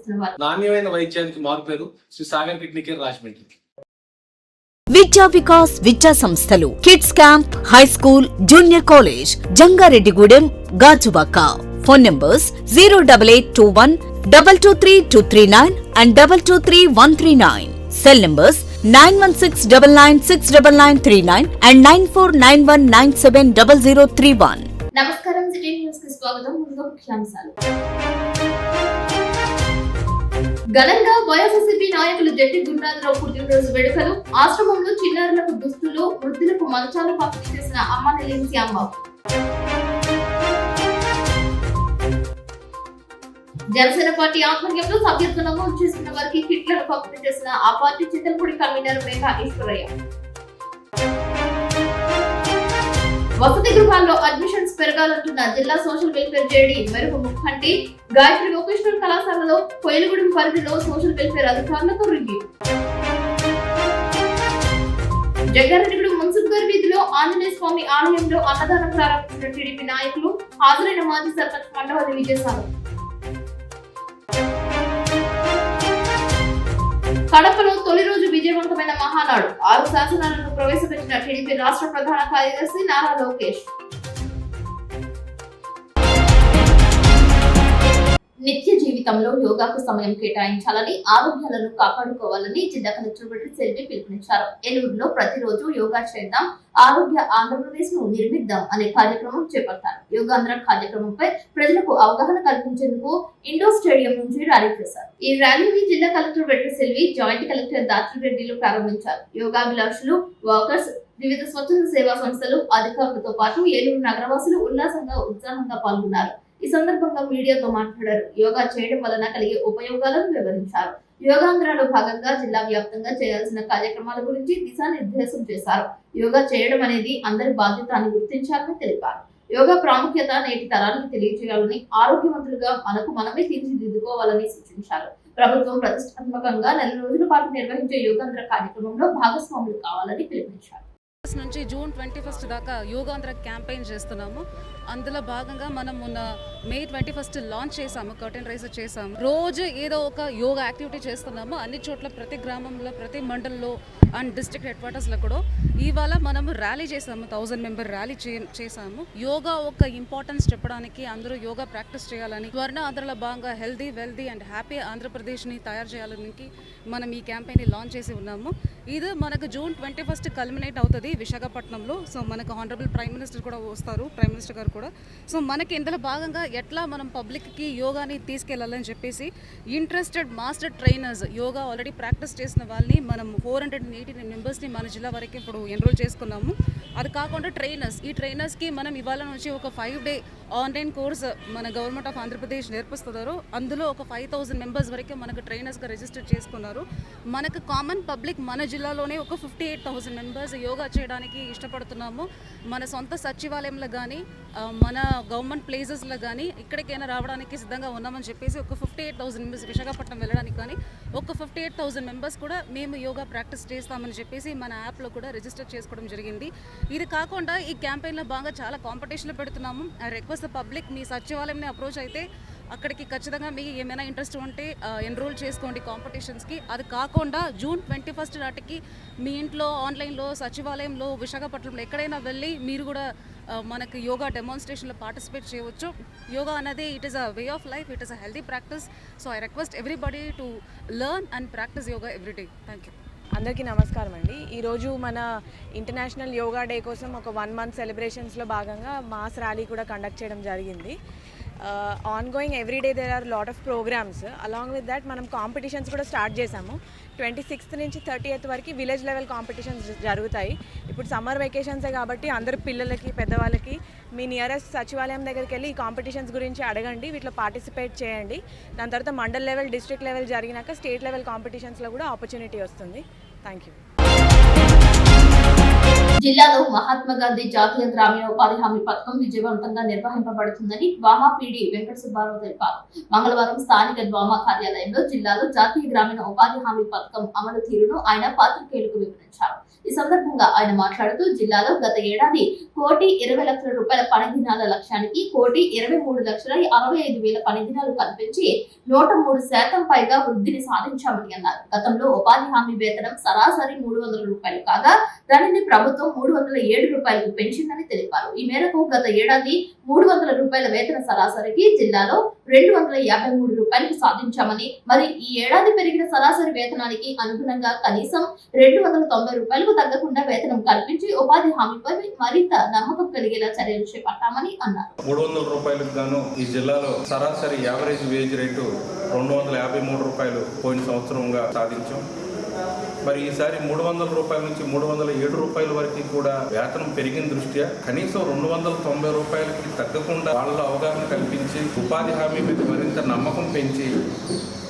అందిస్తున్నవారు. నాణ్యమైన వైద్యానికి మారుపేరు శ్రీ సాగర్ కిడ్నీ కేర్ రాజమండ్రి. విద్యా వికాస్ విద్యా సంస్థలు kids camp, high school, junior college, Jangareddygudem, Gajuwaka. Phone numbers 08821 223 and 223 cell numbers 9169969939 and 9491970031. నమస్కారం, సిటీ న్యూస్ కి స్వాగతం. ముందుగా ముఖ్యాంశాలు. ఘనంగా వైఎస్ఆర్సీపీ నాయకులు జట్టి గుండ్రాజరావు పుట్టినరోజు వేడుకలు. ఆశ్రమంలో చిన్నారులకు దుస్తులు, వృద్ధులకు మంచాలు పంపిణీ చేసిన అమ్మ నెల్లించి అమ్మ. జనసేన పార్టీ ఆధ్వర్యంలో సభ్యత్వం నమోదు చేసుకున్న వారికి కిట్లను పంపిణీ చేసిన ఆ పార్టీ చింతలపూడి కన్వీనర్ మేఘా ఈశ్వరయ్య. వసతి గృహాల్లో అడ్మిషన్స్ పెరగాలంటున్న జిల్లా సోషల్ వెల్ఫేర్ జేడీ మెరుగు ముఖంటి. గాయత్రి వొకేషనల్ కళాశాలలో కోయిలగూడెం పరిధిలో సోషల్ వెల్ఫేర్ అధికారులతో రివ్యూ. జగ్గారెడ్డిగూడెం మున్సిపల్ వీధిలో ఆంజనేయ స్వామి ఆలయంలో అన్నదానం ప్రారంభించిన టీడీపీ నాయకులు. హాజరైన మాజీ సర్పంచ్ మండవల్లి విజయసాయి. కడపలో తొలి రోజు విజయవంతమైన మహానాడు. 6 శాసనాలను ప్రవేశపెట్టిన టీడీపీ రాష్ట్ర ప్రధాన కార్యదర్శి నారా లోకేష్. నిత్య జీవితంలో యోగాకు సమయం కేటాయించాలని, ఆరోగ్యాలను కాపాడుకోవాలని జిల్లా కలెక్టర్ వెట్రి సెల్వి పిలుపునిచ్చారు. ఏలూరులో ప్రతిరోజు యోగా చేద్దాం, ఆరోగ్య ఆంధ్రప్రదేశ్ ను నిర్మిద్దాం అనే కార్యక్రమం చేపట్టారు. యోగాంధ్ర కార్యక్రమంపై ప్రజలకు అవగాహన కల్పించేందుకు ఇండోర్ స్టేడియం నుంచి ర్యాలీ చేశారు. ఈ ర్యాలీని జిల్లా collector Vetri Selvi, joint collector దాత్రిరెడ్డిలు ప్రారంభించారు. యోగాభిలాషులు, వాకర్స్, వివిధ స్వచ్ఛంద సేవా సంస్థలు, అధికారులతో పాటు ఏలూరు నగరవాసులు ఉత్సాహంగా పాల్గొన్నారు. ఈ సందర్భంగా మీడియాతో మాట్లాడారు. యోగా చేయడం వలన కలిగే ఉపయోగాలను వివరించారు. యోగాంధ్రలో భాగంగా జిల్లా వ్యాప్తంగా చేయాల్సిన కార్యక్రమాల గురించి దిశానిర్దేశం చేశారు. యోగా చేయడం అనేది అందరి బాధ్యత అని గుర్తించాలని తెలిపారు. యోగా ప్రాముఖ్యత నేటి తరానికి తెలియజేయాలని, ఆరోగ్యవంతులుగా మనకు మనమే తీర్చిదిద్దుకోవాలని సూచించారు. ప్రభుత్వం ప్రతిష్టాత్మకంగా 4 రోజుల పాటు నిర్వహించే యోగాంధ్ర కార్యక్రమంలో భాగస్వాములు కావాలని పిలుపునిచ్చారు. నుంచి జూన్ 21 దాకా యోగాంధ్ర క్యాంపెయిన్ చేస్తున్నాము. అందులో భాగంగా మనం మొన్న మే 21 లాంచ్ చేసాము, కర్టెన్ రైజ్ చేసాము. రోజు ఏదో ఒక యోగా యాక్టివిటీ చేస్తున్నాము. అన్ని చోట్ల, ప్రతి గ్రామంలో, ప్రతి మండలంలో అండ్ డిస్ట్రిక్ట్ హెడ్ క్వార్టర్స్లో కూడా. ఇవాళ మనము ర్యాలీ చేసాము, 1000 మెంబర్ ర్యాలీ చేసాము. యోగా ఒక ఇంపార్టెన్స్ చెప్పడానికి, అందరూ యోగా ప్రాక్టీస్ చేయాలని, స్వర్ణ ఆంధ్రలో భాగంగా హెల్దీ, వెల్దీ అండ్ హ్యాపీ ఆంధ్రప్రదేశ్ని తయారు చేయాలని మనం ఈ క్యాంపెయిన్ని లాంచ్ చేసి ఉన్నాము. ఇది మనకు జూన్ 21 కల్మినేట్ అవుతుంది విశాఖపట్నంలో. సో మనకు ఆనరబుల్ ప్రైమ్ మినిస్టర్ కూడా వస్తారు, ప్రైమ్ మినిస్టర్ గారు కూడా. సో మనకి ఇందులో భాగంగా ఎట్లా మనం పబ్లిక్కి యోగాని తీసుకెళ్లాలని చెప్పేసి interested master trainers, yoga already practice చేసిన వాళ్ళని మనం 489 మెంబర్స్ని మన జిల్లా వరకు ఇప్పుడు ఎన్రోల్ చేసుకున్నాము. అది కాకుండా ఈ ట్రైనర్స్కి మనం ఇవాళ నుంచి ఒక 5 డే ఆన్లైన్ కోర్స్ మన గవర్నమెంట్ ఆఫ్ ఆంధ్రప్రదేశ్ నేర్పిస్తున్నారు. అందులో ఒక 5000 మెంబర్స్ వరకు మనకు ట్రైనర్స్గా రిజిస్టర్ చేసుకున్నారు. మనకు కామన్ పబ్లిక్ మన జిల్లాలోనే ఒక 58,000 మెంబర్స్ యోగా చేయడానికి ఇష్టపడుతున్నాము. మన సొంత సచివాలయంలో కానీ, మన గవర్నమెంట్ ప్లేసెస్లో కానీ ఇక్కడికైనా రావడానికి సిద్ధంగా ఉన్నామని చెప్పేసి ఒక 58,000 మెంబర్స్ విశాఖపట్నం వెళ్ళడానికి కానీ ఒక 58,000 మెంబర్స్ కూడా మేము యోగా ప్రాక్టీస్ చేస్తామని చెప్పేసి మన యాప్లో కూడా రిజిస్టర్ చేసుకోవడం జరిగింది. ఇది కాకుండా ఈ క్యాంపెయిన్లో బాగా చాలా కాంపిటీషన్లు పెడుతున్నాము. ఐ రిక్వెస్ట్ ద పబ్లిక్, మీ సచివాలయంని అప్రోచ్ అయితే అక్కడికి ఖచ్చితంగా మీకు ఏమైనా ఇంట్రెస్ట్ ఉంటే ఎన్రోల్ చేసుకోండి కాంపిటీషన్స్కి. అది కాకుండా జూన్ 21 నాటికి మీ ఇంట్లో, ఆన్లైన్లో, సచివాలయంలో, విశాఖపట్నంలో ఎక్కడైనా వెళ్ళి మీరు కూడా మనకి యోగా డెమాన్స్ట్రేషన్లో పార్టిసిపేట్ చేయవచ్చు. యోగా అనేది it is a way of life, it is a healthy practice. So I request everybody to learn and practice yoga everyday. Thank you. అందరికీ నమస్కారం అండి. ఈరోజు మన ఇంటర్నేషనల్ యోగా డే కోసం ఒక 1 month సెలబ్రేషన్స్లో భాగంగా మాస్ ర్యాలీ కూడా కండక్ట్ చేయడం జరిగింది. Ongoing everyday there are lot of programmes. Along with that మనం కాంపిటీషన్స్ కూడా స్టార్ట్ చేసాము. 26th నుంచి 30th వరకు విలేజ్ లెవెల్ కాంపిటీషన్స్ జరుగుతాయి. ఇప్పుడు సమ్మర్ వెకేషన్సే కాబట్టి అందరు పిల్లలకి, పెద్దవాళ్ళకి మీ నియరెస్ట్ సచివాలయం దగ్గరికి వెళ్ళి ఈ కాంపిటీషన్స్ గురించి అడగండి, వీటిలో పార్టిసిపేట్ చేయండి. దాని తర్వాత మండల్ లెవెల్, డిస్ట్రిక్ట్ లెవెల్ జరిగినాక స్టేట్ లెవెల్ కాంపిటీషన్స్లో కూడా ఆపర్చునిటీ వస్తుంది. Thank you. జిల్లాలో మహాత్మా గాంధీ జాతీయ గ్రామీణ ఉపాధి హామీ పథకం విజయవంతంగా నిర్వహింపబడుతుందని డ్వామా పీడీ వెంకట సుబ్బారావు తెలిపారు. మంగళవారం స్థానిక డ్వామా కార్యాలయంలో జిల్లాలో జాతీయ గ్రామీణ ఉపాధి హామీ పథకం అమలు తీరును ఆయన పాత్రికేయులకు వివరించారు. ఈ ఈ సందర్భంగా ఆయన మాట్లాడుతూ జిల్లాలో గత ఏడాది 1,20,00,000 రూపాయల పని దినాల లక్ష్యానికి 1,23,65,000 పని దినాలు కల్పించి 103% పైగా వృద్ధిని సాధించామని అన్నారు. గతంలో ఉపాధి హామీ వేతనం సరాసరి 300 రూపాయలు కాగా దానిని ప్రభుత్వం 307 రూపాయలకు పెంచిందని తెలిపారు. ఈ మేరకు గత ఏడాది 300 రూపాయల వేతన సరాసరికి జిల్లాలో 253 రూపాయలకు సాధించామని, మరి ఈ ఏడాది పెరిగిన సరాసరి వేతనానికి అనుగుణంగా కనీసం 290 రూపాయలకు తగ్గకుండా వేతనం కల్పించి ఉపాధి హామీపై మరింత నమ్మకం కలిగేలా చర్యలు చేపట్టామని అన్నారు. 300 రూపాయలకు గాను ఈ జిల్లాలో సరాసరి యావరేజ్ వేజ్ రేటు 253 రూపాయలు పోయిన సంవత్సరంగా సాధించాం. మరి ఈసారి 300 రూపాయల నుంచి 307 రూపాయల వరకు కూడా వేతనం పెరిగిన దృష్ట్యా కనీసం 290 రూపాయలకి తగ్గకుండా వాళ్ళ అవగాహన కల్పించి ఉపాధి హామీ మీద మరింత నమ్మకం పెంచి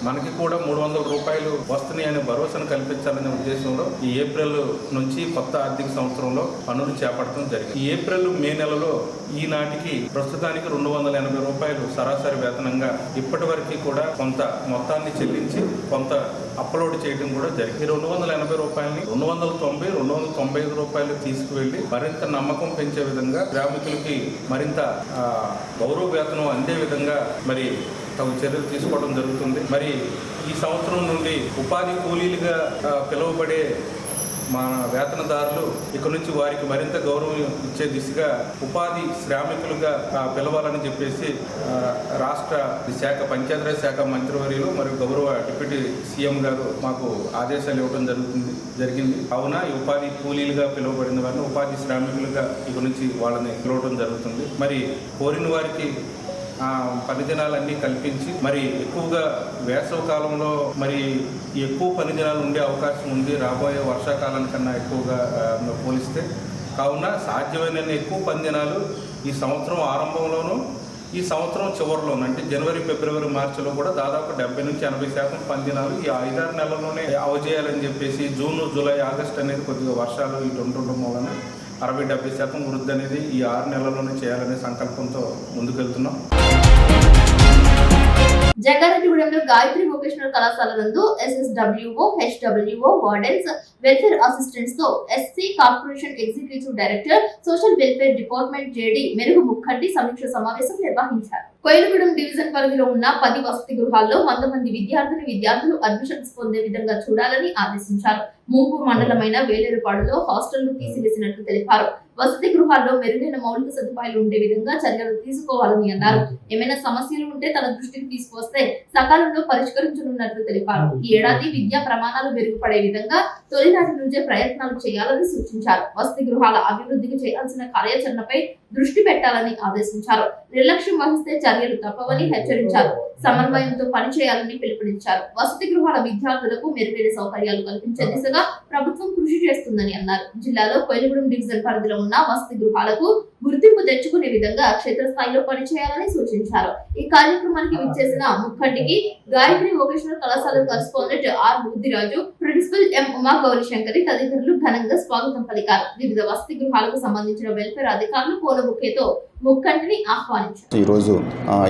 మనకి కూడా 300 రూపాయలు వస్తున్నాయి అనే భరోసాను కల్పించాలనే ఉద్దేశంలో ఈ ఏప్రిల్ నుంచి కొత్త ఆర్థిక సంవత్సరంలో పనులు చేపట్టడం జరిగింది. ఈ ఏప్రిల్ మే నెలలో ఈనాటికి ప్రస్తుతానికి 280 రూపాయలు సరాసరి వేతనంగా ఇప్పటి వరకు కూడా కొంత మొత్తాన్ని చెల్లించి కొంత అప్లోడ్ చేయడం కూడా జరిగింది. 280 రూపాయలని 295 రూపాయలు తీసుకువెళ్ళి మరింత నమ్మకం పెంచే విధంగా శ్రామికులకి మరింత గౌరవ వేతనం అందే విధంగా మరి తగు చర్యలు తీసుకోవడం జరుగుతుంది. మరి ఈ సంవత్సరం నుండి ఉపాధి కూలీలుగా పిలువబడే మన వేతనదారులు ఇక నుంచి వారికి మరింత గౌరవం ఇచ్చే దిశగా ఉపాధి శ్రామికులుగా పిలవాలని చెప్పేసి రాష్ట్ర శాఖ పంచాయతీరాజ్ శాఖ మంత్రివర్యులు మరియు గౌరవ డిప్యూటీ సీఎం గారు మాకు ఆదేశాలు ఇవ్వడం జరిగింది. కావున ఈ ఉపాధి కూలీలుగా పిలువబడిన వారిని ఉపాధి శ్రామికులుగా ఇక నుంచి వాళ్ళని పిలవడం జరుగుతుంది. మరి కోరిన వారికి పని దినాలన్నీ కల్పించి మరి ఎక్కువగా వేసవి కాలంలో మరి ఎక్కువ పని దినాలు ఉండే అవకాశం ఉంది రాబోయే వర్షాకాలానికన్నా ఎక్కువగా పోలిస్తే. కావున సాధ్యమైన ఎక్కువ పని దినాలు ఈ సంవత్సరం ఆరంభంలోనూ ఈ సంవత్సరం చివరిలోనూ అంటే జనవరి, ఫిబ్రవరి, మార్చిలో కూడా దాదాపు 70 నుంచి 80% పని దినాలు ఈ 5-6 నెలల్లోనే అవజేయాలని చెప్పేసి జూన్, జూలై, ఆగస్టు అనేది కొద్దిగా వర్షాలు ఇటు ఉండటం వలన 60-70% వృద్ధి అనేది ఈ 6 నెలల్లోనే చేయాలనే సంకల్పంతో ముందుకెళ్తున్నాం. జంగారెడ్డిగూడెంలో గాయత్రి వొకేషనల్ కళాశాల నందు SSWO, HWO, wardens, welfare assistants తో SC corporation executive director, social welfare department JD మెరుగు ముఖండి సమీక్ష సమావేశం నిర్వహించారు. కోయిలగూడెం డివిజన్ పరిధిలో ఉన్న 10 వసతి గృహాల్లో 100 మంది విద్యార్థులు అడ్మిషన్స్ పొందే విధంగా చూడాలని ఆదేశించారు. ముంపు మండలమైన వేలేరుపాడులో హాస్టళ్లు తీసివేసినట్లు తెలిపారు. వసతి గృహాల్లో మెరుగైన మౌలిక సదుపాయాలు ఉండే విధంగా చర్యలు తీసుకోవాలని అన్నారు. ఏమైనా సమస్యలు ఉంటే తన దృష్టికి తీసుకొస్తే సకాలంలో పరిష్కరించనున్నట్లు తెలిపారు. ఈ ఏడాది విద్యా ప్రమాణాలు మెరుగుపడే విధంగా తొలినాటి నుంచే ప్రయత్నాలు చేయాలని సూచించారు. వసతి గృహాల అభివృద్ధికి చేయాల్సిన కార్యాచరణపై దృష్టి పెట్టాలని ఆదేశించారు. నిర్లక్ష్యం వహిస్తే చర్యలు తప్పవని హెచ్చరించారు. సమన్వయంతో పనిచేయాలని పిలుపునిచ్చారు. వసతి గృహాల విద్యార్థులకు మెరుగైన సౌకర్యాలు కల్పించే దిశగా ప్రభుత్వం కృషి చేస్తుందని అన్నారు. జిల్లాలో కోయిలగూడెం డివిజన్ పరిధిలో ఉన్న వసతి గృహాలకు గుర్తింపు తెచ్చుకునే విధంగా క్షేత్రస్థాయిలో పనిచేయాలని సూచించారు. ఈ కార్యక్రమానికి విచ్చేసిన ముఖండికి గాయత్రి వొకేషనల్ కళాశాల correspondent R. Buddhiraju, principal M. Uma Gaurishankari తదితరులు ఘనంగా స్వాగతం పలికారు. వివిధ వసతి గృహాలకు సంబంధించిన వెల్ఫేర్ అధికారులు పూల బుకేతో ముఖండిని ఆహ్వానించారు. ఈ రోజు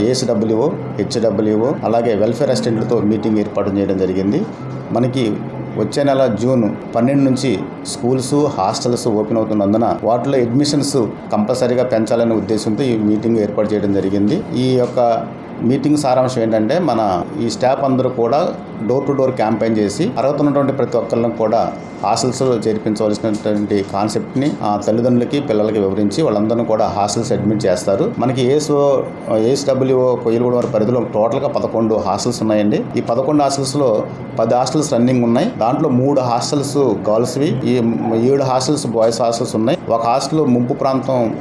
ASWO, HWO అలాగే వెల్ఫేర్ అసిస్టెంట్లతో మీటింగ్ ఏర్పాటు చేయడం జరిగింది. మనకి వచ్చే నెల జూన్ 12 నుంచి స్కూల్స్, హాస్టల్స్ ఓపెన్ అవుతున్నందున వాటిలో అడ్మిషన్స్ కంపల్సరీగా పెంచాలనే ఉద్దేశంతో ఈ మీటింగ్ ఏర్పాటు చేయడం జరిగింది. ఈ యొక్క మీటింగ్ సారాంశం ఏంటంటే మన ఈ స్టాఫ్ అందరూ కూడా డోర్ టు డోర్ క్యాంపెయిన్ చేసి అర్హత ఉన్నటువంటి ప్రతి ఒక్కరిని కూడా హాస్టల్స్ చేర్పించవలసినటువంటి కాన్సెప్ట్ని తల్లిదండ్రులకి, పిల్లలకి వివరించి వాళ్ళందరినీ కూడా హాస్టల్స్ అడ్మిట్ చేస్తారు. మనకి ASWO కోయిలగూడెం పరిధిలో టోటల్గా 11 హాస్టల్స్ ఉన్నాయండి. ఈ 11 హాస్టల్స్లో 10 హాస్టల్స్ రన్నింగ్ ఉన్నాయి. దాంట్లో 3 హాస్టల్స్ గర్ల్స్వి, ఈ 7 హాస్టల్స్ బాయ్స్ హాస్టల్స్ ఉన్నాయి. ఒక హాస్టల్ ముంపు ప్రాంతం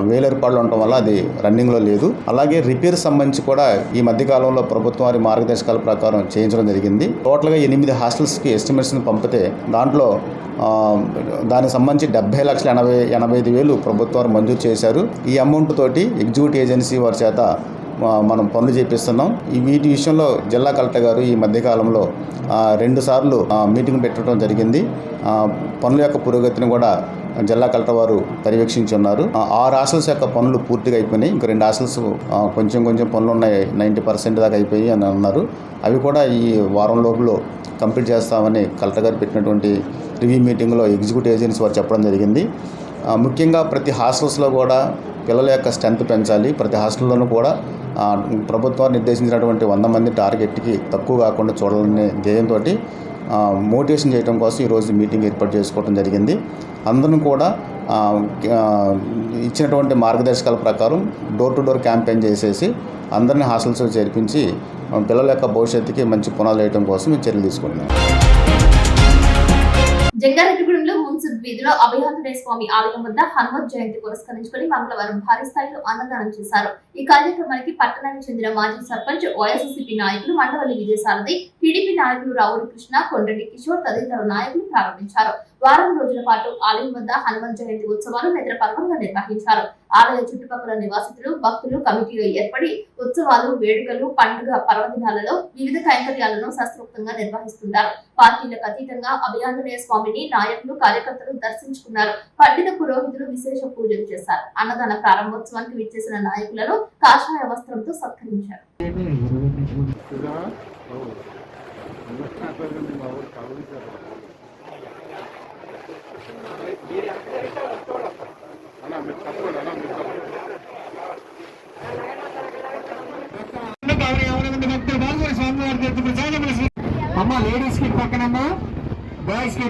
వేలేరుపాడులో ఉండటం వల్ల అది రన్నింగ్లో లేదు. అలాగే రిపేర్ సంబంధించి కూడా ఈ మధ్యకాలంలో ప్రభుత్వం వారి మార్గదర్శకాల ప్రకారం చేయించడం జరిగింది. టోటల్గా 8 హాస్టల్స్కి ఎస్టిమేట్స్ని పంపితే దాంట్లో దానికి సంబంధించి 70,85,000 ప్రభుత్వం వారు మంజూరు చేశారు. ఈ అమౌంట్ తోటి ఎగ్జిక్యూటివ్ ఏజెన్సీ వారి చేత మనం పనులు చేపిస్తున్నాం. వీటి విషయంలో జిల్లా కలెక్టర్ గారు ఈ మధ్యకాలంలో 2 సార్లు మీటింగ్ పెట్టడం జరిగింది. పనుల యొక్క పురోగతిని కూడా జిల్లా కలెక్టర్ వారు పర్యవేక్షించి ఉన్నారు. 6 హాస్టల్స్ యొక్క పనులు పూర్తిగా అయిపోయినాయి. ఇంకా 2 హాస్టల్స్ కొంచెం పనులు ఉన్నాయి, 90% దాకా అయిపోయి అని అన్నారు. అవి కూడా ఈ వారం లోపల కంప్లీట్ చేస్తామని కలెక్టర్ గారు పెట్టినటువంటి రివ్యూ మీటింగ్లో ఎగ్జిక్యూటివ్ ఏజెన్సీ వారు చెప్పడం జరిగింది. ముఖ్యంగా ప్రతి హాస్టల్స్లో కూడా పిల్లల యొక్క స్ట్రెంత్ పెంచాలి. ప్రతి హాస్టల్లోనూ కూడా ప్రభుత్వం నిర్దేశించినటువంటి 100 మంది టార్గెట్కి తక్కువ కాకుండా చూడాలనే ధ్యేయంతో మోటివేషన్ చేయడం కోసం ఈరోజు మీటింగ్ ఏర్పాటు చేసుకోవడం జరిగింది. అందరం కూడా ఇచ్చినటువంటి మార్గదర్శకాల ప్రకారం డోర్ టు డోర్ క్యాంపెయిన్ చేసేసి అందరినీ హాస్టల్స్లో చేర్పించి పిల్లల యొక్క భవిష్యత్తుకి మంచి పునాదులు వేయడం కోసం మేము చర్యలు తీసుకుంటున్నాం. జంగారెడ్డిగూడెంలో మున్సిపల్ వీధిలో అభయాంజనేయ స్వామి ఆలయం వద్ద హనుమత్ జయంతి పురస్కరించుకుని మంగళవారం భారీ స్థాయిలో అన్నదానం చేశారు. ఈ కార్యక్రమానికి పట్టణానికి చెందిన మాజీ సర్పంచ్, వైఎస్ఆర్సీపీ నాయకులు మండవల్లి విజయసారథి, టీడీపీ నాయకులు రావుడి కృష్ణ, కొండటి కిషోర్ తదితర నాయకులు ప్రారంభించారు. వారం రోజుల పాటు ఆలయం వద్ద హనుమత్ జయంతి ఉత్సవాలు నేత్రపర్వంగా నిర్వహించారు. ఆలయ చుట్టుపక్కల నివాసితులు, భక్తులు కమిటీలో ఏర్పడి ఉత్సవాలు, వేడుకలు, పండుగ పర్వదినాలలో వివిధ కైంకర్యాలను శాస్త్రోక్తంగా నిర్వహిస్తున్నారు. పార్టీలకు అతీతంగా అభయాంజనేయ స్వామిని నాయకులు, కార్యకర్తలు దర్శించుకున్నారు. పండిత పురోహితులు విశేష పూజలు చేశారు. అన్నదాన ప్రారంభోత్సవానికి విచ్చేసిన నాయకులను కాషాయ వస్త్రంతో సత్కరించారు. అమ్మా లేడీస్ కి పక్కనమ్మా, బాయ్స్ కి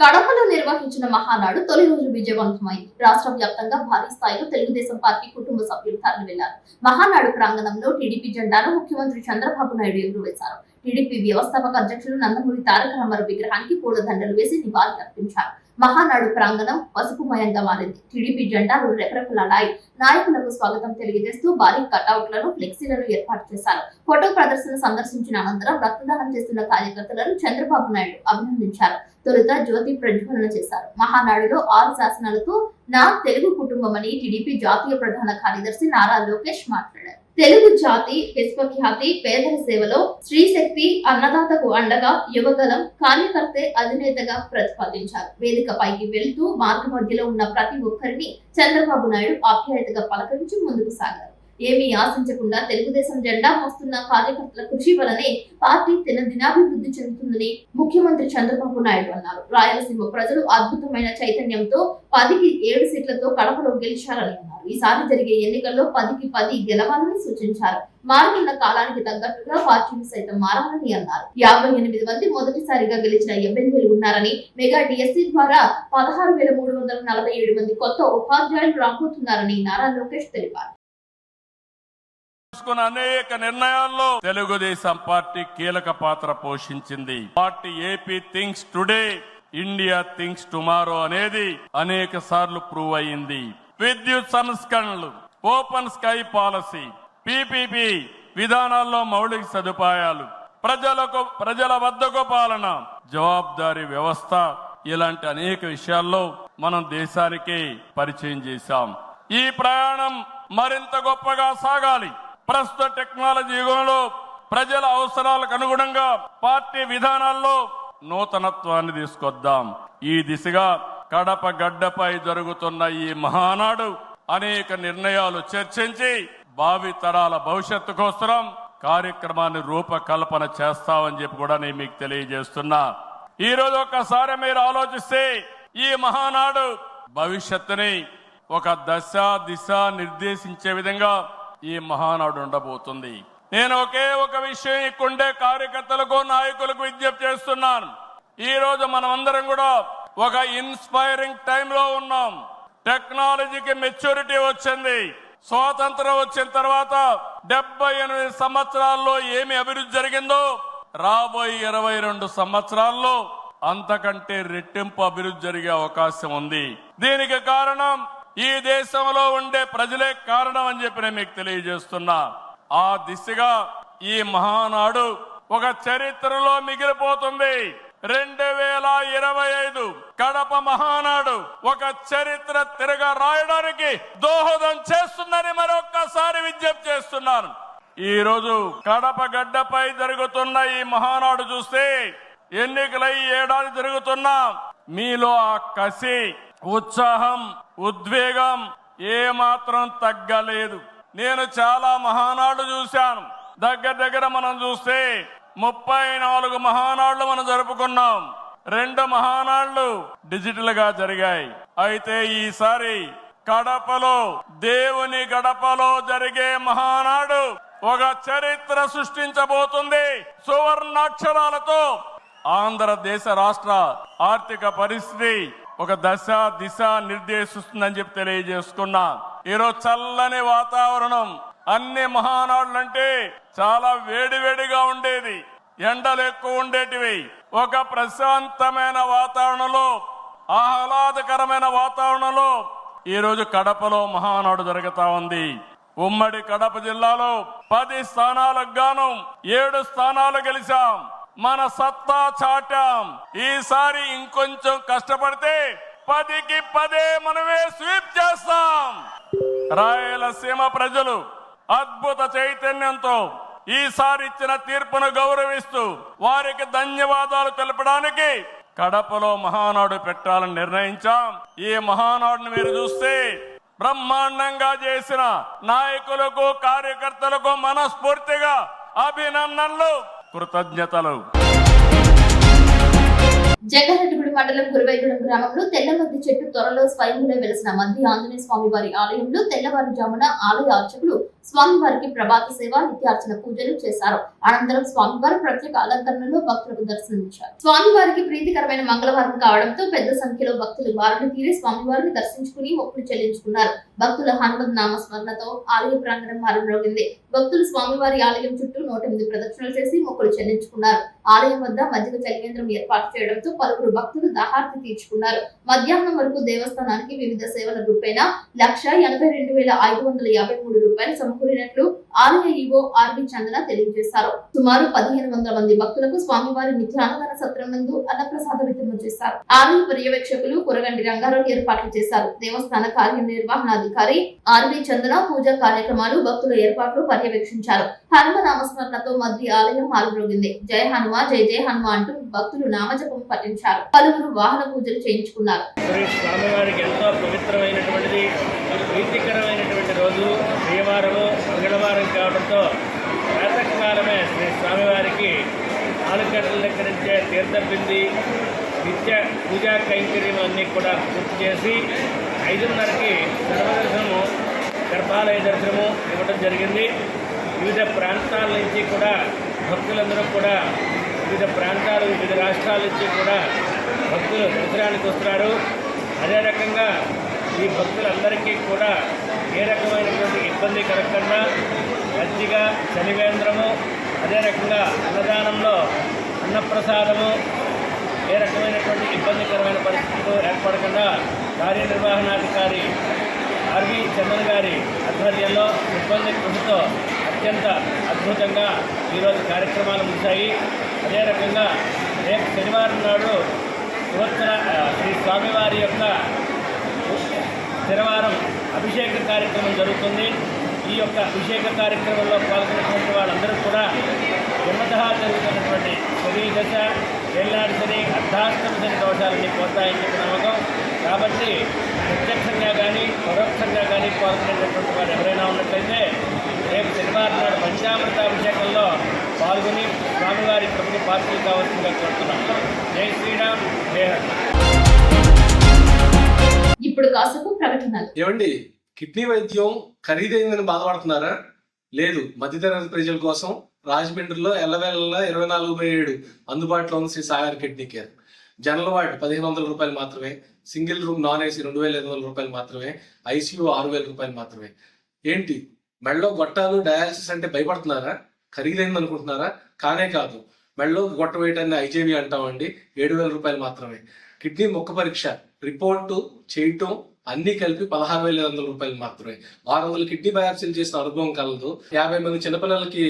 కడపలో నిర్వహించిన మహానాడు తొలి రోజు విజయవంతమైంది. రాష్ట్ర వ్యాప్తంగా భారీ స్థాయిలో తెలుగుదేశం పార్టీ కుటుంబ సభ్యులు తరలి వెళ్లారు. మహానాడు ప్రాంగణంలో టీడీపీ జెండాను ముఖ్యమంత్రి చంద్రబాబు నాయుడు ఎగురవేశారు. టీడీపీ వ్యవస్థాపక అధ్యక్షులు నందమూరి తారక రామారావు విగ్రహానికి పూలదండలు వేసి నివాళి అర్పించారు. మహానాడు ప్రాంగణం పసుపుమయంగా మారింది. టీడీపీ జెండాలు రెపరెపలాడాయి. నాయకులకు స్వాగతం తెలియజేస్తూ భారీ కటౌట్లను, ఫ్లెక్సీలను ఏర్పాటు చేశారు. ఫోటో ప్రదర్శన సందర్శించిన అనంతరం రక్తదానం చేస్తున్న కార్యకర్తలను చంద్రబాబు నాయుడు అభినందించారు. తొలుత జ్యోతి ప్రజ్వలన చేశారు. మహానాడులో 6 శాసనాలతో నా తెలుగు కుటుంబం అని టీడీపీ జాతీయ ప్రధాన కార్యదర్శి నారా లోకేష్ మాట్లాడారు. తెలుగు జాతి విశ్వఖ్యాతి, పేదల సేవలో స్త్రీశక్తి, అన్నదాతకు అండగా యువగలం, కార్యకర్తే అధినేతగా ప్రతిపాదించారు. వేదికపైకి వెళ్తూ మార్గ మధ్యలో ఉన్న ప్రతి ఒక్కరిని చంద్రబాబు నాయుడు ఆప్యాయతగా పలకరించి ముందుకు సాగారు. ఏమీ ఆశించకుండా తెలుగుదేశం జెండా మోస్తున్న కార్యకర్తల కృషి వలనే పార్టీ దినాభివృద్ధి చెందుతుందని ముఖ్యమంత్రి చంద్రబాబు నాయుడు అన్నారు. రాయలసీమ ప్రజలు అద్భుతమైన చైతన్యంతో 10కి 7 సీట్లతో కడపలో గెలిచారని అన్నారు. ఈసారి జరిగే ఎన్నికల్లో 10కి 10 గెలవాలని సూచించారు. మారుతున్న కాలానికి తగ్గట్టుగా పార్టీని సైతం మారాలని అన్నారు. 58 మంది మొదటిసారిగా గెలిచిన ఎమ్మెల్యేలు ఉన్నారని, మెగా డిఎస్సీ ద్వారా 16,347 మంది కొత్త ఉపాధ్యాయులు రాబోతున్నారని నారా లోకేష్ తెలిపారు. అనేక నిర్ణయాల్లో తెలుగుదేశం పార్టీ కీలక పాత్ర పోషించింది. Party AP thinks today, India thinks tomorrow అనేది అనేక సార్లు ప్రూవ్ అయింది. విద్యుత్ సంస్కరణలు, ఓపెన్ స్కై పాలసీ, పీపీపీ విధానాల్లో మౌలిక సదుపాయాలు, ప్రజల వద్దకు పాలన, జవాబుదారీ వ్యవస్థ, ఇలాంటి అనేక విషయాల్లో మనం దేశానికి పరిచయం చేశాం. ఈ ప్రయాణం మరింత గొప్పగా సాగాలి. ప్రస్తుత టెక్నాలజీ యుగంలో ప్రజల అవసరాలకు అనుగుణంగా పార్టీ విధానాల్లో నూతనత్వాన్ని తీసుకొద్దాం. ఈ దిశగా కడప గడ్డపై జరుగుతున్న ఈ మహానాడు అనేక నిర్ణయాలు చర్చించి భావి తరాల భవిష్యత్తు కోసం కార్యక్రమాన్ని రూపకల్పన చేస్తామని చెప్పి కూడా నేను మీకు తెలియజేస్తున్నా. ఈ రోజు ఒక్కసారి మీరు ఆలోచిస్తే ఈ మహానాడు భవిష్యత్తుని ఒక దశ దిశ నిర్దేశించే విధంగా ఈ మహానాడు ఉండబోతుంది. నేను ఒక విషయం ఇక్కడుండే కార్యకర్తలకు, నాయకులకు విజ్ఞప్తి చేస్తున్నాను. ఈ రోజు మనం అందరం కూడా ఒక ఇన్స్పైరింగ్ టైంలో ఉన్నాం. టెక్నాలజీకి మెచ్యూరిటీ వచ్చింది. స్వాతంత్రం వచ్చిన తర్వాత 78 సంవత్సరాల్లో ఏమి అభివృద్ధి జరిగిందో రాబోయే 22 సంవత్సరాల్లో అంతకంటే రెట్టింపు అభివృద్ధి జరిగే అవకాశం ఉంది. దీనికి కారణం ఈ దేశంలో ఉండే ప్రజలే కారణం అని చెప్పి నేను మీకు తెలియజేస్తున్నా. ఆ దిశగా ఈ మహానాడు ఒక చరిత్రలో మిగిలిపోతుంది. 2025 కడప మహానాడు ఒక చరిత్ర తిరగ రాయడానికి దోహదం చేస్తుందని మరొక్కసారి విజ్ఞప్తి చేస్తున్నాను. ఈ రోజు కడప గడ్డపై జరుగుతున్న ఈ మహానాడు చూస్తే ఎన్నికలై ఏడాది జరుగుతున్నా మీలో ఆ కసి, ఉత్సాహం, ఉద్వేగం ఏమాత్రం తగ్గలేదు. నేను చాలా మహానాడు చూశాను. దగ్గర మనం చూస్తే 34 మహానాడులు మనం జరుపుకున్నాం. 2 మహానాడులు డిజిటల్ గా జరిగాయి. అయితే ఈసారి కడపలో, దేవుని గడపలో జరిగే మహానాడు ఒక చరిత్ర సృష్టించబోతుంది. సువర్ణాక్షరాలతో ఆంధ్రదేశ రాష్ట్ర ఆర్థిక పరిస్థితి ఒక దిశ నిర్దేశిస్తుందని చెప్పి తెలియజేసుకున్నా. ఈరోజు చల్లని వాతావరణం. అన్ని మహానాడులంటే చాలా వేడివేడిగా ఉండేది, ఎండలు ఎక్కువ ఉండేటివి. ఒక ప్రశాంతమైన వాతావరణంలో, ఆహ్లాదకరమైన వాతావరణంలో ఈరోజు కడపలో మహానాడు జరుగుతా ఉంది. ఉమ్మడి కడప జిల్లాలో 10 స్థానాలకు గాను 7 స్థానాలు గెలిచాం. మన సత్తా చాటాం. ఈసారి ఇంకొంచెం కష్టపడితే 10కి 10 మనమే స్వీప్ చేస్తాం. రాయలసీమ ప్రజలు అద్భుత చైతన్యంతో ఈసారి ఇచ్చిన తీర్పును గౌరవిస్తూ వారికి ధన్యవాదాలు తెలపడానికి కడపలో మహానాడు పెట్టాలని నిర్ణయించాం. ఈ మహానాడును మీరు చూస్తే బ్రహ్మాండంగా చేసిన నాయకులకు, కార్యకర్తలకు మనస్ఫూర్తిగా అభినందనలు, కృతజ్ఞతలు. జంగారెడ్డిగూడెం మండలం గురువైగూడెం గ్రామంలో తెల్లమద్ది చెట్టు త్వరలో స్వయంగా వెలిసిన మధ్య ఆంజనేయ స్వామి వారి ఆలయంలో తెల్లవారుజామున ఆలయ అర్చకులు స్వామివారికి ప్రభాత సేవ, నిత్యార్చన పూజలు చేశారు. అనంతరం స్వామివారి ప్రత్యేక అలంకరణలో భక్తులకు దర్శనమిచ్చారు. స్వామివారికి ప్రీతికరమైన మంగళవారం కావడంతో పెద్ద సంఖ్యలో భక్తులు బారులు తీరి స్వామివారిని దర్శించుకుని మొక్కులు చెల్లించుకున్నారు. భక్తుల హనుమద్ నామస్మరణతో ఆలయ ప్రాంగణం మారుమ్రోగింది. భక్తులు స్వామివారి ఆలయం చుట్టూ 108 ప్రదక్షిణలు చేసి మొక్కులు చెల్లించుకున్నారు. ఆలయం వద్ద మజ్జిగ చలివేంద్రం ఏర్పాటు చేయడంతో పలువురు భక్తులు దాహార్తి తీర్చుకున్నారు. మధ్యాహ్నం వరకు దేవస్థానానికి వివిధ సేవల రూపేణా 182,553 రూపాయలు సమకూరినట్లు ఆలయ ఈవో ఆర్వి చందన తెలియజేశారు. సుమారు 1,500 మంది భక్తులకు స్వామివారి నిత్యాన్నదాన సత్రం నందు అన్నప్రసాద వితరణ చేశారు. ఆలయ పర్యవేక్షకులు కురగండి రంగారావు ఏర్పాట్లు చేశారు. దేవస్థాన కార్యనిర్వహణాధికారి ఆర్వి చందన పూజా కార్యక్రమాలు, భక్తుల ఏర్పాట్లు పర్యవేక్షించారు. హనుమ నామస్మరణతో మధ్య ఆలయం మారుమ్రోగింది. జయ హనుమ, జయ జయ హనుమ అంటూ భక్తులు నామజపం పఠించారు. పలువురు వాహన పూజలు చేయించుకున్నారు. స్వామివారికి ఎంతో పవిత్రమైనటువంటిది, ప్రీతికరమైనటువంటి రోజు శనివారము, మంగళవారం కావడంతో ప్రాతకాలమే శ్రీ స్వామివారికి 4 గంటల దగ్గర నుంచే తీర్థబింది, నిత్య పూజా కైంకర్యం అన్నీ కూడా పూర్తి చేసి 5:30కి సర్వదర్శనము, గర్భాలయ దర్శనము ఇవ్వడం జరిగింది. వివిధ ప్రాంతాల నుంచి కూడా భక్తులందరూ కూడా వివిధ ప్రాంతాలు, వివిధ రాష్ట్రాల నుంచి కూడా భక్తులు దర్శనానికి వస్తున్నారు. అదే రకంగా ఈ భక్తులందరికీ కూడా ఏ రకమైనటువంటి ఇబ్బంది కలగకుండా మజ్జిగ, చలివేంద్రము, అదే రకంగా అన్నదానంలో అన్నప్రసాదము ఏ రకమైనటువంటి ఇబ్బందికరమైన పరిస్థితులు ఏర్పడకుండా కార్యనిర్వహణాధికారి ఆర్వి చందన్ గారి ఆధ్వర్యంలో సిబ్బంది కృషితో అత్యంత అద్భుతంగా ఈరోజు కార్యక్రమాలు ముగిశాయి. అదే రకంగా రేపు శనివారం నాడు శ్రీ స్వామివారి యొక్క శనివారం అభిషేక కార్యక్రమం జరుగుతుంది. ఈ యొక్క అభిషేక కార్యక్రమంలో పాల్గొన్నటువంటి వాళ్ళందరూ కూడా జన్మతః జరుగుతున్నటువంటి శని దశ, ఏళ్ళనాటి శని, అర్ధాష్టమ శని దోషాలన్నీ పోతాయని చెప్పి నమ్మకం. కాబట్టి ప్రత్యక్షంగా కానీ పరోక్షంగా కానీ పాల్గొనేటటువంటి వారు ఎవరైనా ఉన్నట్లయితే రేపు శనివారం నాడు పంచామృత అభిషేకంలో పాల్గొని స్వామివారి ప్రభుత్వ పార్టీలు కావాల్సిందిగా కోరుతున్నాం. జై శ్రీరామ్, జై హరి. ఇప్పుడు కాసేపు ప్రకటనలు. ఏమండి, కిడ్నీ వైద్యం ఖరీదైందని బాధపడుతున్నారా? లేదు, మధ్యతరగతి ప్రజల కోసం రాజమండ్రిలో ఎల్లవేళ 24/7 అందుబాటులో ఉంది Shri Sagar kidney care. General ward 1,500 రూపాయలు మాత్రమే, సింగిల్ రూమ్ నాన్ ఏసీ 2,500 రూపాయలు మాత్రమే, ఐసీయూ 6,000 రూపాయలు మాత్రమే. ఏంటి, మెడలో గొట్టాలు డయాలసిస్ అంటే భయపడుతున్నారా? ఖరీదైంది అనుకుంటున్నారా? కానే కాదు. మెడలో గొట్ట వేయటాన్ని ఐజేవి అంటామండి, 7,000 రూపాయలు మాత్రమే. కిడ్నీ మొక్క పరీక్ష రిపోర్టు చేయటం అన్ని కలిపి 16,500 రూపాయలు మాత్రమే. 600 కిడ్నీ బయాప్సీలు చేసిన అనుభవం కలదు. 50 మంది చిన్నపిల్లలకి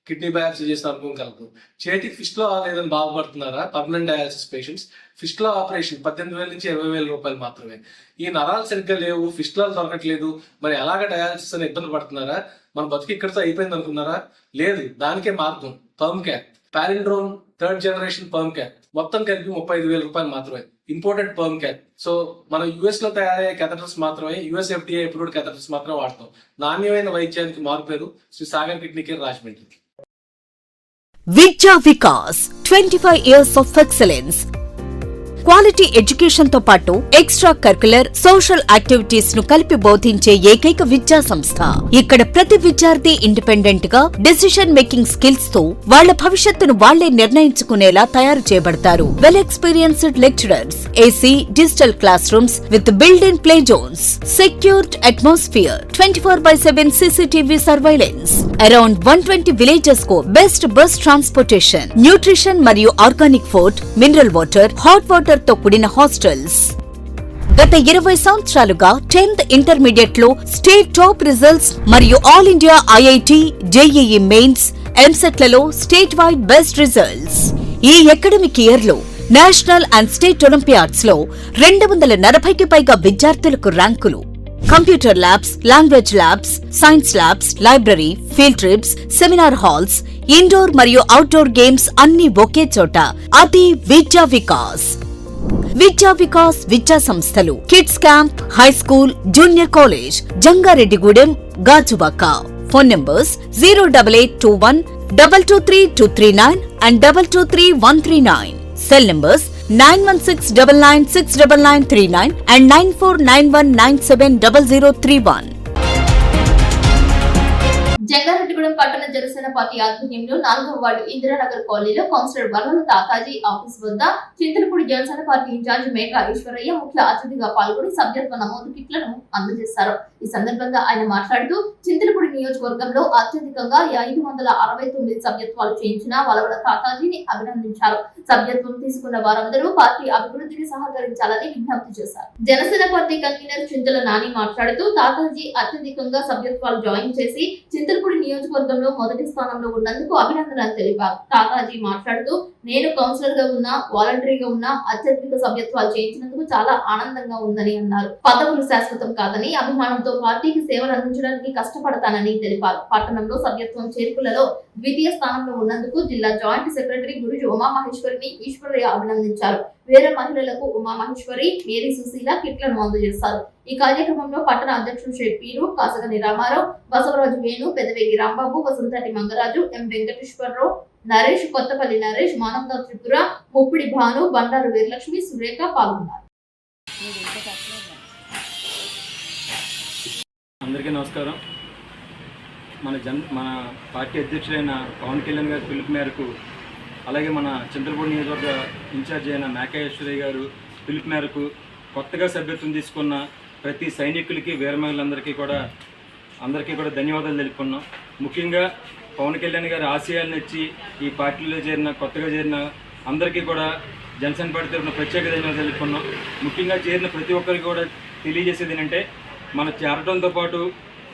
కిడ్నీ బయాప్సీ చేసిన అనుభవం కలదు. చేతికి ఫిస్ట్లో లేదని బాధపడుతున్నారా? పర్మనెంట్ డయాలసిస్ పేషెంట్స్ ఫిస్ట్లో ఆపరేషన్ 18,000 నుంచి 20,000 రూపాయలు మాత్రమే. ఈ నరాలు సరిగ్గా లేవు, ఫిస్టులాలు దొరకట్లేదు, మరి ఎలాగ డయాలసిస్ అని ఇబ్బంది పడుతున్నారా? మన బతుకు ఇక్కడితో అయిపోయింది అనుకున్నారా? లేదు, దానికే మార్గం perm cap, palindrome 3rd generation perm cap. మొత్తం కలిపి 35,000 రూపాయలు మాత్రమే. Imported perm cap. సో మనం యుఎస్ లో తయారయ్యే కెథటర్స్ మాత్రమే, యుఎస్ ఎఫ్డిఏ అప్రూవ్డ్ కెథటర్స్ మాత్రమే వాడతాం. నాణ్యమైన వైద్యానికి మారుపేరు శ్రీ సాగర్ కిడ్నీ కేర్ రాజమండ్రి. విద్యా Vikas 25 years of excellence. Quality education తో పాటు ఎక్స్ట్రా కరికులర్ సోషల్ యాక్టివిటీస్ ను కలిపి బోధించే ఏకైక విద్యా సంస్థ. ఇక్కడ ప్రతి విద్యార్థి ఇండిపెండెంట్ గా డెసిషన్ మేకింగ్ స్కిల్స్ తో వాళ్ల భవిష్యత్తును వాళ్లే నిర్ణయించుకునేలా తయారు చేయబడతారు. Well experienced lecturers, AC digital classrooms with built in play zones, secured atmosphere, 24/7 CCTV surveillance. Around 120 villages కు బెస్ట్ బస్ ట్రాన్స్పోర్టేషన్, న్యూట్రిషన్ మరియు organic food, mineral water, hot water తో కూడిన హాస్టల్స్. గత 20 సంవత్సరాలుగా 10th ఇంటర్మీడియట్ లో state top results మరియు all India IIT, JEE mains, EAMCET లలో state wide best results. ఈ అకాడమిక్ ఇయర్ లో నేషనల్ అండ్ స్టేట్ ఒలింపియాడ్స్ లో 240కి పైగా విద్యార్థులకు ర్యాంకులు. Computer labs, language labs, science labs, library, field trips, seminar halls, indoor మరియు outdoor games అన్ని ఒకే చోట. అది విద్యా వికాస్. విద్యా వికాస్ విద్యా సంస్థలు kids camp, high school, junior college, Jangareddygudem, Gajuwaka. Phone numbers 08821 223239 and 223139. Cell numbers 9169969939 and 9491970031. Jangareddygudem పట్టణ జనసేన పార్టీ ఆధ్వర్యంలో 4వ వార్డు ఇందిరానగర్ కాలనీలో కౌన్సిలర్ వరల తాతాజీ ఆఫీస్ వద్ద చింతలపూడి జనసేన పార్టీ ఇన్ఛార్జ్ మేఘా ఈశ్వరయ్య ముఖ్య అతిథిగా పాల్గొని సభ్యత్వ నమోదు కిట్లను అందజేశారు. ఈ సందర్భంగా ఆయన మాట్లాడుతూ చింతలపూడి నియోజకవర్గంలో అత్యధికంగా 569 సభ్యత్వాలు చేయించిన వరల తాతాజీని అభినందించారు. సభ్యత్వం తీసుకున్న వారందరూ పార్టీ అభివృద్ధికి సహకరించాలని విజ్ఞప్తి చేశారు. జనసేన పార్టీ కన్వీనర్ చింతల నాని మాట్లాడుతూ తాతాజీ అత్యధికంగా సభ్యత్వాలు జాయిన్ చేసి చింతలపూడి నియోజకవర్గంలో మొదటి స్థానంలో ఉన్నందుకు అభినందనలు తెలిపారు. తాతాజీ మాట్లాడుతూ నేను కౌన్సిలర్ గా ఉన్నా, వాలంటరీగా ఉన్నా అత్యధిక సభ్యత్వాలు చేయించినందుకు చాలా ఆనందంగా ఉందని అన్నారు. పదవులు శాశ్వతం కాదని, అభిమానంతో పార్టీకి సేవలు అందించడానికి కష్టపడతానని తెలిపారు. పట్టణంలో సభ్యత్వం చేర్పులలో ద్వితీయ స్థానంలో ఉన్నందుకు జిల్లా జాయింట్ సెక్రటరీ గురుజు ఉమామహేశ్వరిని ఈశ్వరయ్య అభినందించారు. వేరే మహిళలకు ఉమామహేశ్వరి, మేరీ సుశీల కిట్లను అందజేశారు. ఈ కార్యక్రమంలో పట్టణ అధ్యక్షుడు షెప్పీరు, కాసగని రామారావు, బసవరాజు వేణు, పెదవేగి రాంబాబు, వసంతటి మంగరాజు, ఎం వెంకటేశ్వరరావు, నరేష్, కొత్తపల్లి నరేష్, మానవత త్రిపుర, ముప్పిడి భాను, బండారు వీరలక్ష్మి, సురేఖ పాల్గొన్నారు. అందరికీ నమస్కారం. మన పార్టీ అధ్యక్షుడైన పవన్ కళ్యాణ్ గారి పిలుపు మేరకు, అలాగే మన చింతలపూడి నియోజకవర్గ ఇన్ఛార్జ్ అయిన మేఘా ఈశ్వరయ్య గారు పిలుపు మేరకు కొత్తగా సభ్యత్వం తీసుకున్న ప్రతి సైనికులకి, వీరమహిళలందరికీ కూడా ధన్యవాదాలు తెలుపుకున్నాం. ముఖ్యంగా పవన్ కళ్యాణ్ గారి ఆశయాలను ఇచ్చి ఈ పార్టీలో కొత్తగా చేరిన అందరికీ కూడా జనసేన పార్టీ తరఫున ప్రత్యేక ధన్యవాదాలు తెలుపుకున్నాం. ముఖ్యంగా చేరిన ప్రతి ఒక్కరికి కూడా తెలియజేసేది ఏంటంటే, మన చేరడంతో పాటు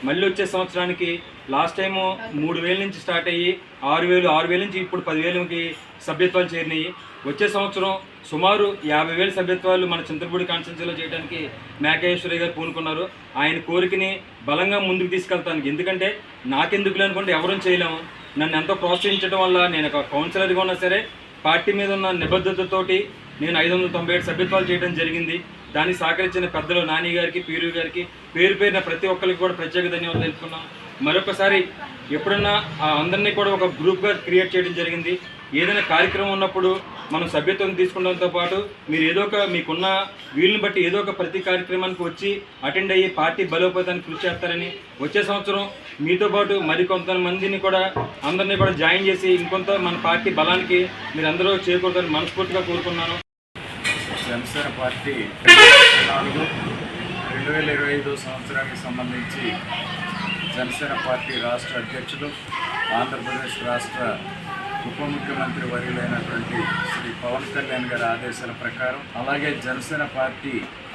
మళ్ళీ వచ్చే సంవత్సరానికి లాస్ట్ టైము 3,000 నుంచి స్టార్ట్ అయ్యి 6,000 నుంచి ఇప్పుడు 10,000కి సభ్యత్వాలు చేరినాయి. వచ్చే సంవత్సరం సుమారు 50,000 సభ్యత్వాలు మన చింతలపూడి కాన్స్టిట్యున్సీలో చేయడానికి మేఘా ఈశ్వరయ్య గారు పూనుకున్నారు. ఆయన కోరికని బలంగా ముందుకు తీసుకెళ్తానికి, ఎందుకంటే నాకెందుకులే అనుకుంటే ఎవరూ చేయలేము. నన్ను ఎంతో ప్రోత్సహించడం వల్ల నేను ఒక కౌన్సిలర్గా ఉన్నా సరే పార్టీ మీద ఉన్న నిబద్ధతతోటి నేను 597 సభ్యత్వాలు చేయడం జరిగింది. దానికి సహకరించిన పెద్దలు నాని గారికి, పీరు గారికి పేరు పేరున ప్రతి ఒక్కరికి కూడా ప్రత్యేక ధన్యవాదాలు తెలుపుకున్నాం. మరొకసారి ఎప్పుడన్నా అందరినీ కూడా ఒక గ్రూప్గా క్రియేట్ చేయడం జరిగింది. ఏదైనా కార్యక్రమం ఉన్నప్పుడు మనం సభ్యత్వం తీసుకోవడంతో పాటు మీరు మీకున్న వీళ్ళని బట్టి ఏదో ఒక ప్రతి కార్యక్రమానికి వచ్చి అటెండ్ అయ్యి పార్టీ బలోపేతానికి కృషి చేస్తారని, వచ్చే సంవత్సరం మీతో పాటు మరికొంతమందిని కూడా అందరినీ కూడా జాయిన్ చేసి ఇంకొంత మన పార్టీ బలానికి మీరు అందరూ చేకూరుతారని మనస్ఫూర్తిగా కోరుకున్నాను. జనసేన పార్టీ 2025 సంవత్సరానికి సంబంధించి జనసేన పార్టీ రాష్ట్ర అధ్యక్షులు, ఆంధ్రప్రదేశ్ రాష్ట్ర ఉప ముఖ్యమంత్రి వర్యులైనటువంటి శ్రీ పవన్ కళ్యాణ్ గారి ఆదేశాల ప్రకారం, అలాగే జనసేన పార్టీ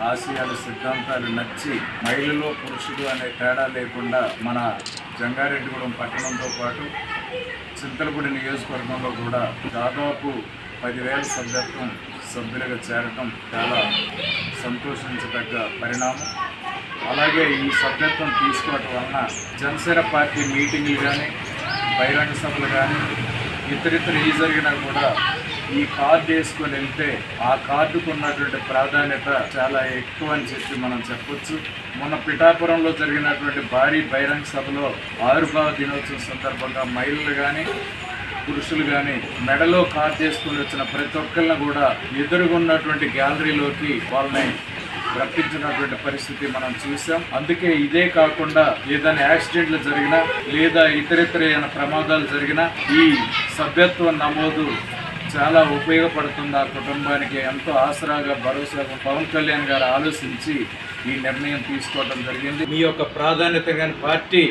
ఆశయాలు, సిద్ధాంతాలు నచ్చి మహిళలు, పురుషులు అనే తేడా లేకుండా మన జంగారెడ్డిగూడెం పట్టణంతో పాటు చింతలపూడి నియోజకవర్గంలో కూడా దాదాపు 10,000 సభ్యులుగా చేరటం చాలా సంతోషించదగ్గ పరిణామం. అలాగే ఈ సభ్యత్వం తీసుకోవటం వలన జనసేన పార్టీ మీటింగ్లు కానీ, బహిరంగ సభలు కానీ, ఇతరితర ఏ జరిగినా కూడా ఈ కార్డు వేసుకొని వెళ్తే ఆ కార్డుకు ఉన్నటువంటి ప్రాధాన్యత చాలా ఎక్కువ అని చెప్పి మనం చెప్పొచ్చు. మొన్న పిఠాపురంలో జరిగినటువంటి భారీ బహిరంగ సభలో ఆవిర్భావ దినోత్సవం సందర్భంగా మహిళలు కానీ, పురుషులు కానీ మెడలో కార్ చేసుకుని వచ్చిన ప్రతి ఒక్కరిని కూడా ఎదురుగున్నటువంటి గ్యాలరీలోకి వాళ్ళని రప్పించినటువంటి పరిస్థితి మనం చూసాం. అందుకే ఇదే కాకుండా ఏదైనా యాక్సిడెంట్లు జరిగినా లేదా ఇతరితరైన ప్రమాదాలు జరిగినా ఈ సభ్యత్వ నమోదు చాలా ఉపయోగపడుతుంది. ఆ కుటుంబానికి ఎంతో ఆసరాగా భరోసాగా పవన్ కళ్యాణ్ గారు ఆలోచించి ఈ నిర్ణయం తీసుకోవడం జరిగింది. మీ యొక్క ప్రాధాన్యత కానీ పార్టీ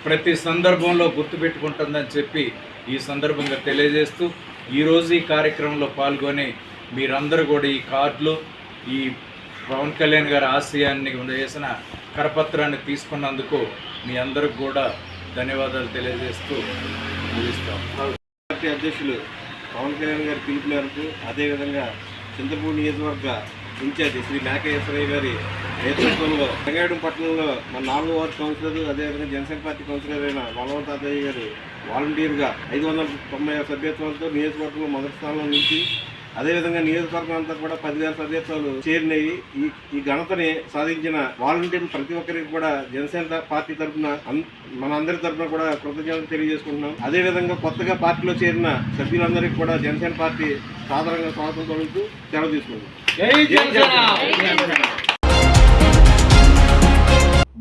ప్రతి సందర్భంలో గుర్తుపెట్టుకుంటుందని చెప్పి ఈ సందర్భంగా తెలియజేస్తూ ఈరోజు ఈ కార్యక్రమంలో పాల్గొని మీరందరూ కూడా ఈ కార్డులు ఈ పవన్ కళ్యాణ్ గారి ఆశయాన్ని చేసిన కరపత్రాన్ని తీసుకున్నందుకు మీ అందరికి కూడా ధన్యవాదాలు తెలియజేస్తూ ముగిస్తాం. పార్టీ అధ్యక్షులు పవన్ కళ్యాణ్ గారి పిలుపు మేరకు అదేవిధంగా చింతపూడి నియోజకవర్గ ఇన్ఛార్జి శ్రీ మేకయ్య గారి నేతృత్వంలో రంగారెడ్డి పట్టణంలో మన 4వ వార్డు కౌన్సిలర్ అదేవిధంగా జనసేన పార్టీ కౌన్సిలర్ అయిన వల్లవన్ తాతయ్య గారు వాలంటీర్గా 590 సభ్యత్వాలతో నియోజకవర్గంలో మొదటి స్థానంలో నుంచి అదేవిధంగా నియోజకవర్గం అంతా కూడా 10,000 సభ్యత్వాలు చేరినాయి. ఈ ఘనతని సాధించిన వాలంటీర్లు ప్రతి ఒక్కరికి కూడా జనసేన పార్టీ తరఫున మన అందరి తరఫున కూడా కృతజ్ఞతలు తెలియజేసుకుంటున్నాం. అదేవిధంగా కొత్తగా పార్టీలో చేరిన సభ్యులందరికీ కూడా జనసేన పార్టీ సాధారణంగా స్వాగతం పలుకుతూ సెలవు తీసుకుంటాం.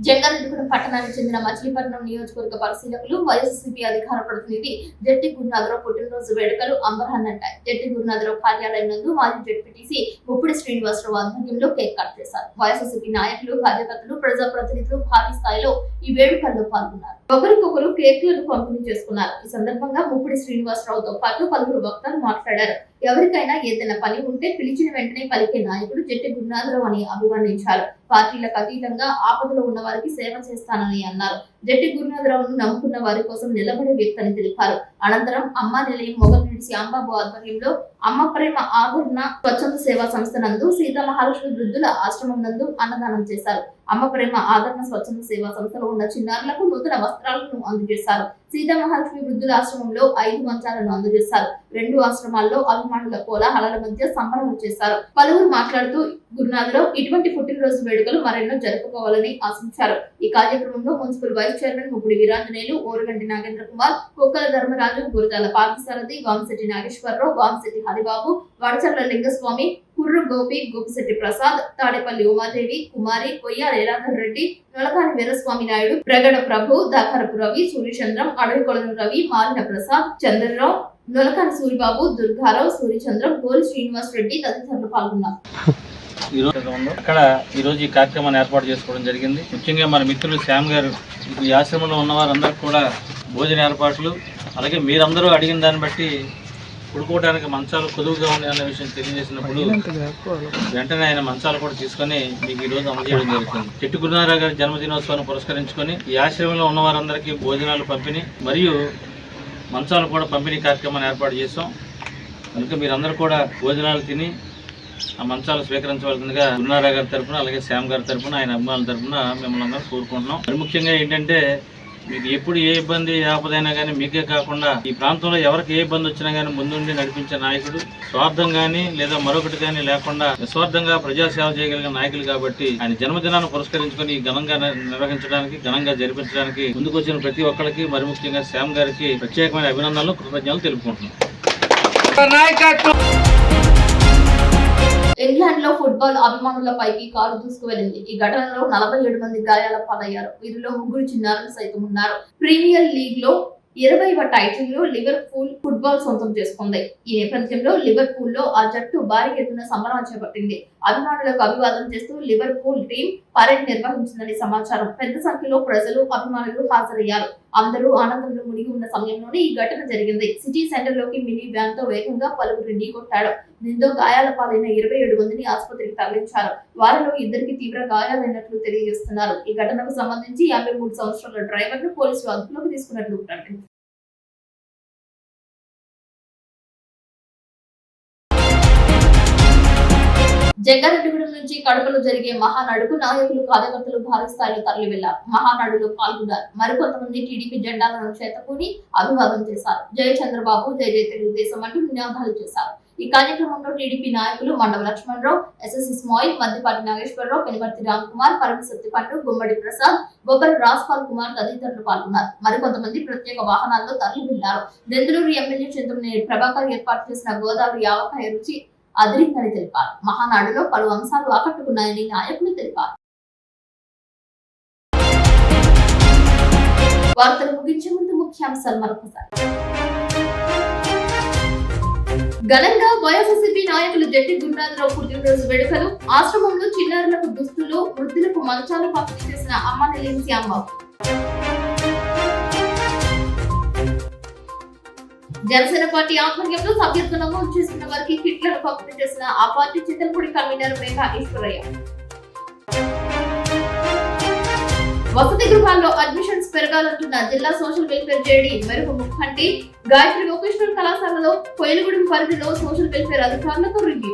జంగారెడ్డిగూడెం పట్టణానికి చెందిన మచిలీపట్నం నియోజకవర్గ పరిశీలకులు వైఎస్సీపీ అధికార ప్రతినిధి జట్టి గురునాథరావు పుట్టినరోజు వేడుకలు అంబరాన్నంటాయి. జట్టి గురునాథరావు కార్యాలయం నందు మాజీ జడ్పీటీసీ ముప్పిడి శ్రీనివాసరావు ఆధ్వర్యంలో కేక్ కట్ చేశారు. వైఎస్సీపీ నాయకులు, కార్యకర్తలు, ప్రజాప్రతినిధులు భారీ స్థాయిలో ఈ వేడుకల్లో పాల్గొన్నారు. ఒకరికొకరు కేక్లను పంపిణీ చేసుకున్నారు. ఈ సందర్భంగా ముప్పిడి శ్రీనివాసరావుతో పాటు పలువురు వక్తలు మాట్లాడారు. ఎవరికైనా ఏదైనా పని ఉంటే పిలిచిన వెంటనే పలికే నాయకుడు జట్టి గురునాథరావు అని అభివర్ణించారు. పార్టీలకు అతీతంగా ఆపదలో ఉన్న వారికి సేవ చేస్తానని అన్నారు. జట్టి గురునాథరావును నమ్ముకున్న వారి కోసం నిలబడే వ్యక్తి అని తెలిపారు. అనంతరం అమ్మ నిలయం మొగల్నేడి శ్యాంబాబు ఆధ్వర్యంలో అమ్మ ప్రేమ ఆదరణ స్వచ్ఛంద సేవా సంస్థ నందు సీతామహాలక్ష్మి వృద్ధుల ఆశ్రమం నందు అన్నదానం చేశారు. అమ్మ ప్రేమ ఆదరణ స్వచ్ఛంద సేవా సంస్థలో ఉన్న చిన్నారులకు నూతన వస్త్రాలను అందజేశారు. సీతామహాలక్ష్మి వృద్ధుల ఆశ్రమంలో 5 మంచాలను అందజేశారు. 2 ఆశ్రమాల్లో అభిమానుల కోలాహలాల మధ్య సంబరాలు చేశారు. పలువురు మాట్లాడుతూ గురునాథరావు ఇటువంటి పుట్టినరోజు వేడుకలు మరెన్నో జరుపుకోవాలని ఆశించారు. ఈ కార్యక్రమంలో municipal vice chairman Muppidi Veeranjaneyulu, Oruganti Nagendra Kumar, Kukkala Dharmaraju, Gurazala Parthasarathi, Vamashetti Nageswararao, Vamashetti Haribabu, వడచర్ల Lingaswamy, కుర్రు Gopi, Gopisetty Prasad, Tadepalli Umadevi, కుమారి, కొయ్యాల ఏరాధర్ రెడ్డి, నొలకాని వీరస్వామి నాయుడు, ప్రగడ ప్రభు, దాకరపు రవి, సూర్యచంద్రం, అడవికొలను రవి, మాలిన ప్రసాద్, చంద్రరావు, నొలకాని సూరిబాబు, దుర్గారావు, సూర్యచంద్రం, గోలి శ్రీనివాస్ రెడ్డి తదితరులు పాల్గొన్నారు. అక్కడ ఈరోజు ఈ కార్యక్రమాన్ని ఏర్పాటు చేసుకోవడం జరిగింది. ముఖ్యంగా మన మిత్రులు శ్యామ్ గారు ఈ ఆశ్రమంలో ఉన్న వారందరికీ కూడా భోజన ఏర్పాట్లు, అలాగే మీరందరూ అడిగిన దాన్ని బట్టి పడుకోవడానికి మంచాలు కొదువుగా ఉన్నాయన్న విషయం తెలియజేసినప్పుడు వెంటనే ఆయన మంచాలు కూడా తీసుకొని మీకు ఈ రోజు అందజేయడం జరుగుతుంది. జట్టి గురునాథరావు గారి జన్మదినోత్సవాన్ని పురస్కరించుకొని ఈ ఆశ్రమంలో ఉన్న వారందరికీ భోజనాలు పంపిణీ మరియు మంచాలు కూడా పంపిణీ కార్యక్రమాన్ని ఏర్పాటు చేసాం. కనుక మీరందరూ కూడా భోజనాలు తిని ఆ మంచాలు స్వీకరించవలసిందిగా గురునాథరావు గారి తరఫున అలాగే శ్యామ్ గారి తరఫున ఆయన అభిమానుల తరఫున మిమ్మల్ని అందరూ కోరుకుంటున్నాం. మరి ముఖ్యంగా ఏంటంటే మీకు ఎప్పుడు ఏ ఇబ్బంది ఆపదైనా కానీ మీకే కాకుండా ఈ ప్రాంతంలో ఎవరికి ఏ ఇబ్బంది వచ్చినా కానీ ముందుండి నడిపించే నాయకుడు, స్వార్థం కానీ లేదా మరొకటి కానీ లేకుండా నిస్వార్థంగా ప్రజాసేవ చేయగలిగిన నాయకులు కాబట్టి ఆయన జన్మదినాన్ని పురస్కరించుకొని ఘనంగా నిర్వహించడానికి, ఘనంగా జరిపించడానికి ముందుకొచ్చిన ప్రతి ఒక్కరికి మరి ముఖ్యంగా శ్యామ్ గారికి ప్రత్యేకమైన అభినందనలు, కృతజ్ఞతలు తెలుపుకుంటున్నాం. ఇంగ్లాండ్ లో ఫుట్బాల్ అభిమానులపైకి కారు దూసుకువెళ్లింది. ఈ ఘటనలో 47 మంది గాయాల పాలయ్యారు. వీరిలో 3 చిన్నారులు సైతం ఉన్నారు. ప్రీమియర్ లీగ్ లో 20వ టైటిల్ లో లివర్పూల్ ఫుట్బాల్ సొంతం చేసుకుంది. ఈ నేపథ్యంలో లివర్పూల్ లో ఆ జట్టు భారీ ఎత్తున సంబరం చేపట్టింది. అభిమానులకు అభివాదం చేస్తూ లివర్పూల్ టీం పరేడ్ నిర్వహించిందని సమాచారం. పెద్ద సంఖ్యలో ప్రజలు, అభిమానులు హాజరయ్యారు. అందరూ ఆనందంలో మునిగి ఉన్న సమయంలోనే ఈ ఘటన జరిగింది. సిటీ సెంటర్ లోకి మినీ వ్యాన్ తో వేగంగా పలువురు ఢీకొట్టాడు. దీంతో గాయాల పాలైన 27 మందిని ఆసుపత్రికి తరలించారు. వారిలో 2కి తీవ్ర గాయాలైనట్లు తెలియజేస్తున్నారు. ఈ ఘటనకు సంబంధించి 53 సంవత్సరాల డ్రైవర్ ను పోలీసులు అదుపులోకి తీసుకున్నట్లు ప్రకటించారు. జంగారెడ్డిగూడెం నుంచి కడపలో జరిగే మహానాడుకు నాయకులు, కార్యకర్తలు భారీ స్థాయిలో తరలి వెళ్లారు. మహానాడులో పాల్గొన్నారు. మరికొంతమంది టీడీపీ జెండాలను చేతపూని అభివాదం చేశారు. జై చంద్రబాబు, జై జై తెలుగుదేశం అంటూ నినాదాలు చేశారు. ఈ కార్యక్రమంలో టీడీపీ నాయకులు మండవ లక్ష్మణరావు, ఎస్ఎస్ ఇస్మాయిల్, మద్దిపాటి నాగేశ్వరరావు, పెనుమర్తి రామ్ కుమార్, పరమ సత్యపండు, గుమ్మడి ప్రసాద్, బొబ్బరి రాజ్పాల్ కుమార్ తదితరులు పాల్గొన్నారు. మరికొంతమంది ప్రత్యేక వాహనాల్లో తరలి వెళ్లారు. దెందులూరు ఎమ్మెల్యే చింతమనేని ప్రభాకర్ ఏర్పాటు చేసిన గోదావరి ఆవకాయ రుచి అదిరిందని తెలిపారు. మహానాడులో పలు అంశాలు ఆకట్టుకున్నాయని నాయకులు తెలిపారు. వార్తలు ముగించే ముందు ముఖ్యాంశాలు మరొకసారి. ఘనంగా వైఎస్ఆర్సీపీ నాయకులు జట్టి గుండారావు పుట్టినరోజు వేడుకలు. ఆశ్రమంలో చిన్నారులకు దుస్తులు, వృద్ధులకు మంచాలు పంపిణీ చేసిన అమ్మ నెల్లించి అమ్మ. జనసేన పార్టీ ఆధ్వర్యంలో సభ్యత్వం నమోదు చేసుకున్న వారికి కిట్లను పంపిణీ చేసిన ఆ పార్టీ చింతలపూడి కన్వీనర్ మేఘా ఈశ్వరయ్య. వసతి గృహాల్లో అడ్మిషన్స్ పెరగాలంటున్న జిల్లా సోషల్ వెల్ఫేర్ జేడీ మెరుగు ముఖంటి. గాయత్రి వొకేషనల్ కళాశాలలో కోయిలగూడెం పరిధిలో సోషల్ వెల్ఫేర్ అధికారులతో రివ్యూ.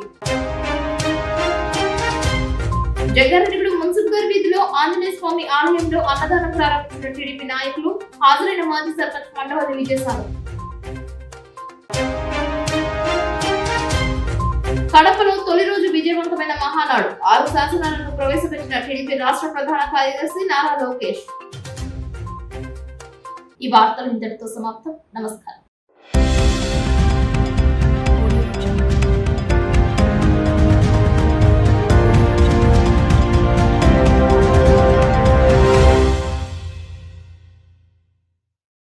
జగ్గారెడ్డిగూడెం మున్సిపల్ వీధిలో ఆంజనేయ స్వామి ఆలయంలో అన్నదానం ప్రారంభించిన టీడీపీ నాయకులు. హాజరైన మాజీ సర్పంచ్ మండవల్లి విజయసాగర్. కడపలో తొలి రోజు విజయవంతమైన మహానాడు. 6 శాసనాలను ప్రవేశపెట్టిన టీడీపీ రాష్ట్ర ప్రధాన కార్యదర్శి నారా లోకేష్. ఈ వార్తలు ఇంతటితో సమాప్తం. నమస్కారం.